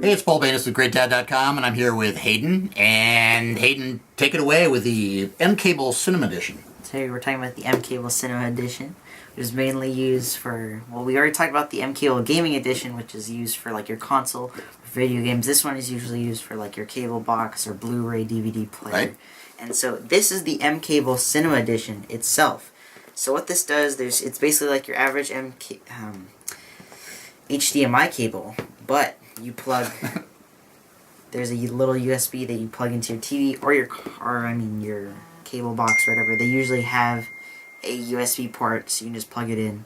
Hey, it's Paul Banis with GreatDad.com, and I'm here with Hayden. And Hayden, take it away with the mCable Cinema Edition. Today we're talking about the mCable Cinema Edition, which is mainly used for, well, we already talked about the mCable Gaming Edition, which is used for like your console video games. This one is usually used for like your cable box or Blu-ray DVD player. Right. And so this is the mCable Cinema Edition itself. So what this does, it's basically like your average HDMI cable, but you plug, there's a little USB that you plug into your TV or your cable box or whatever. They usually have a USB port, so you can just plug it in.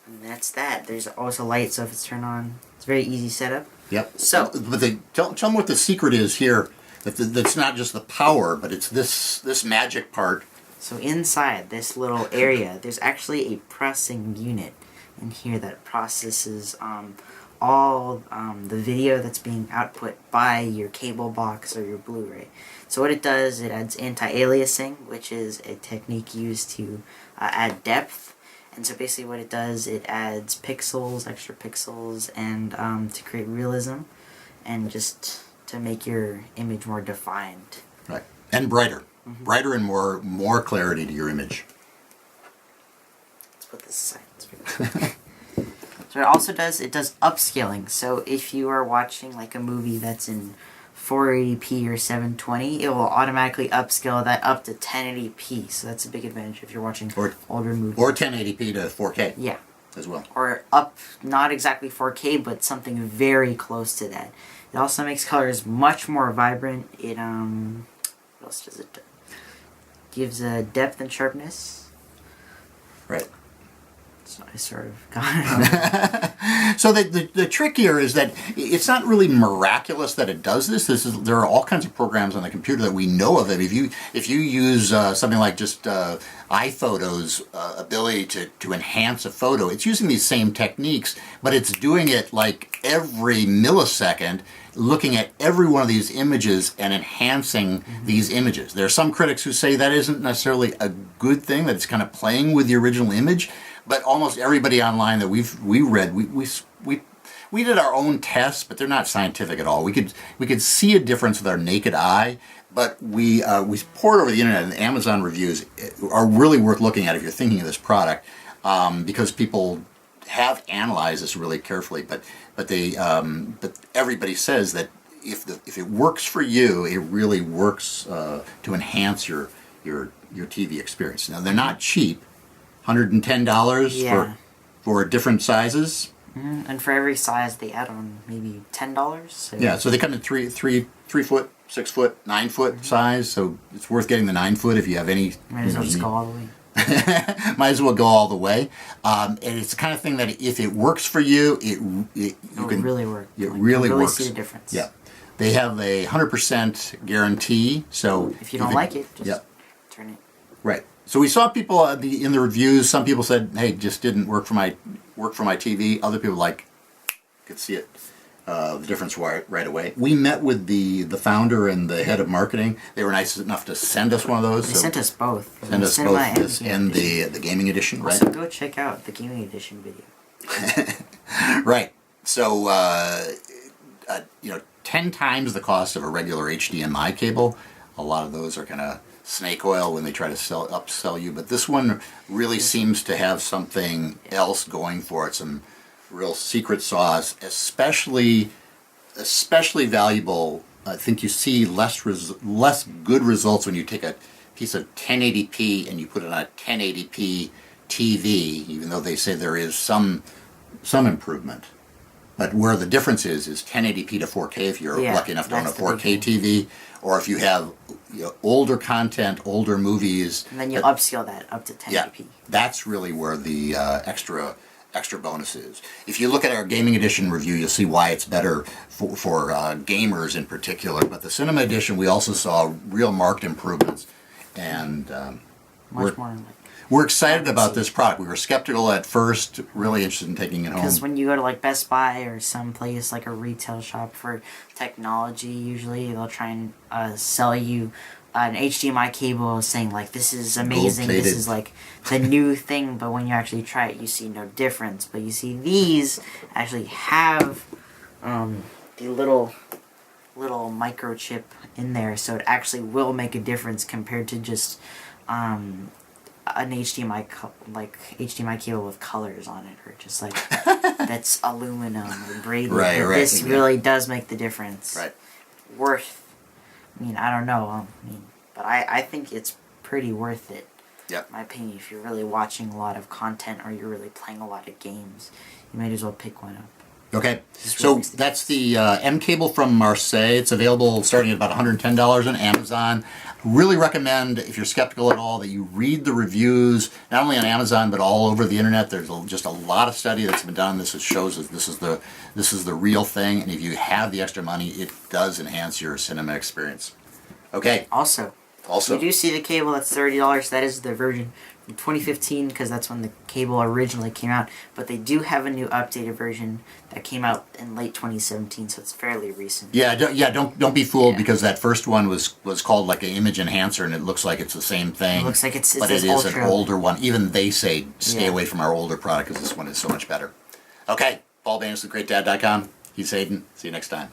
And that's that. There's also light, so if it's turned on, it's a very easy setup. Yep. So, but tell them what the secret is here. That's not just the power, but it's this magic part. So inside this little area, there's actually a processing unit in here that processes all the video that's being output by your cable box or your Blu-ray. So what it does, it adds anti-aliasing, which is a technique used to add depth. And so basically what it does, it adds pixels, extra pixels, and to create realism, and just to make your image more defined. Right. And brighter. Mm-hmm. Brighter and more clarity to your image. Let's put this aside. So it also does, it does upscaling. So if you are watching like a movie that's in 480p or 720, it will automatically upscale that up to 1080p. So that's a big advantage if you're watching older movies. Or 1080p to 4K. Yeah. As well. Or up, not exactly 4K, but something very close to that. It also makes colors much more vibrant. It, what else does it do? Gives a depth and sharpness. Right. So I sort of got it. So the trick here is that it's not really miraculous that it does this. There are all kinds of programs on the computer that we know of. If you use something like just iPhoto's ability to enhance a photo, it's using these same techniques, but it's doing it like every millisecond, looking at every one of these images and enhancing these images. There are some critics who say that isn't necessarily a good thing, that it's kind of playing with the original image. But almost everybody online that we read, we did our own tests, but they're not scientific at all. We could see a difference with our naked eye, but we poured over the internet, and Amazon reviews are really worth looking at if you're thinking of this product, because people have analyzed this really carefully. But everybody says that if it works for you, it really works to enhance your TV experience. Now they're not cheap. $110 for different sizes. Mm-hmm. And for every size, they add on maybe $10. So yeah, so they come in 3 foot, 6 foot, 9 foot size. So it's worth getting the 9 foot if you have any. Might as well just go all the way. Might as well go all the way. And it's the kind of thing that if it works for you, it can really work. It really works. See the difference. Yeah, they have a 100% guarantee. So if you don't like it, just turn it. Right. So we saw people in the reviews. Some people said, "Hey, just didn't work for my TV." Other people could see it, the difference right away. We met with the founder and the head of marketing. They were nice enough to send us one of those. They sent us both. Send us both this and the gaming edition. Right. So go check out the gaming edition video. Right. So 10 times the cost of a regular HDMI cable. A lot of those are kind of snake oil when they try to upsell you, but this one really seems to have something else going for it, some real secret sauce, especially valuable. I think you see less good results when you take a piece of 1080p and you put it on a 1080p TV, even though they say there is some improvement. But where the difference is 1080p to 4K if you're lucky enough to own a 4K TV, or if you have older content, older movies. And then you upscale that up to 1080p. Yeah, that's really where the extra bonus is. If you look at our gaming edition review, you'll see why it's better for gamers in particular. But the cinema edition, we also saw real marked improvements, and much more. We're excited about this product. We were skeptical at first, really interested in taking it home. Because when you go to like Best Buy or some place like a retail shop for technology, usually they'll try and sell you an HDMI cable saying like, this is amazing, this is like the new thing, but when you actually try it, you see no difference. But you see these actually have the little microchip in there, so it actually will make a difference compared to just an HDMI cable with colors on it, or just like that's aluminum or braided. Right, But right. this really does make the difference. Right. I don't know. But I think it's pretty worth it. Yep. In my opinion, if you're really watching a lot of content or you're really playing a lot of games, you might as well pick one up. Okay, so that's the mCable from Marseille. It's available starting at about $110 on Amazon. Really recommend, if you're skeptical at all, that you read the reviews, not only on Amazon, but all over the internet. There's just a lot of study that's been done on this that shows that this is the real thing, and if you have the extra money, it does enhance your cinema experience. Okay. Also, you do see the cable that's $30. That is the version from 2015, because that's when the cable originally came out. But they do have a new updated version that came out in late 2017, so it's fairly recent. Yeah, don't be fooled, because that first one was called like an image enhancer, and it looks like it's the same thing. It looks like it's but it is ultra. an older one. Even they say stay away from our older product because this one is so much better. Okay, Paul Banis with GreatDad.com. He's Hayden. See you next time.